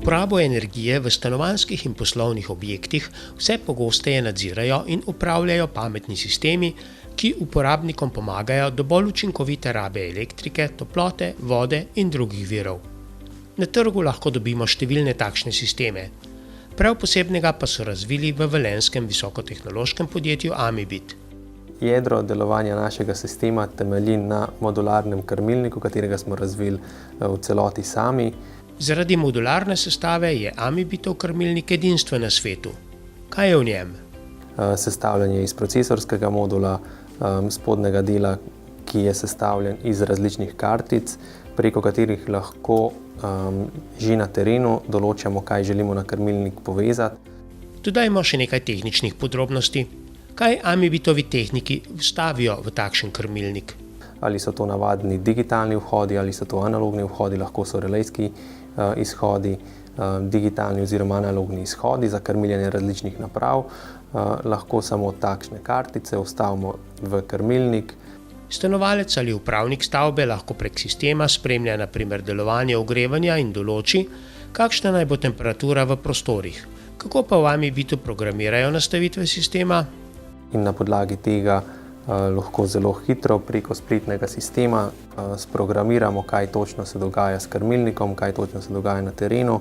Uporabo energije v stanovanjskih in poslovnih objektih vse pogosteje nadzirajo in upravljajo pametni sistemi, ki uporabnikom pomagajo do bolj učinkovite rabe elektrike, toplote, vode in drugih virov. Na trgu lahko dobimo številne takšne sisteme. Prav posebnega pa so razvili v velenjskem visokotehnološkem podjetju Amibit. Jedro delovanja našega sistema temelji na modularnem krmilniku, katerega smo razvili v celoti sami. Zaradi modularne sestave je Amibitov krmilnik edinstven na svetu. Kaj je v njem? Sestavljen je iz procesorskega modula, spodnjega dela, ki je sestavljen iz različnih kartic, preko katerih lahko že na terenu določamo, kaj želimo na krmilnik povezati. Dodajmo še nekaj tehničnih podrobnosti. Kaj Amibitovi tehniki vstavijo v takšen krmilnik? Ali so to navadni digitalni vhodi, ali so to analogni vhodi, lahko so relejski izhodi, digitalni oziroma analogni izhodi za krmiljenje različnih naprav. Lahko samo takšne kartice vstavimo v krmilnik. Stanovalec ali upravnik stavbe lahko prek sistema spremlja na primer delovanje ogrevanja in določi, kakšna naj bo temperatura v prostorih. Kako pa v Amibitu programirajo nastavitve sistema? In na podlagi tega lahko zelo hitro preko spletnega sistema sprogramiramo, kaj točno se dogaja s krmilnikom, kaj točno se dogaja na terenu.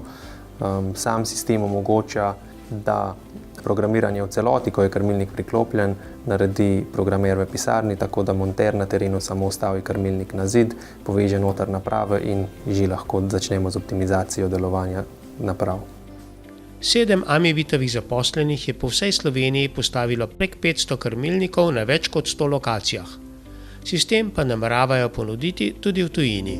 Sam sistem omogoča, da programiranje v celoti, ko je krmilnik priklopljen, naredi programer v pisarni, tako da monter na terenu samo vstavi krmilnik na zid, poveže noter naprave in že lahko začnemo z optimizacijo delovanja naprav. 7 Amibitovih zaposlenih je po vsej Sloveniji postavilo prek 500 krmilnikov na več kot 100 lokacijah. Sistem pa nameravajo ponuditi tudi v tujini.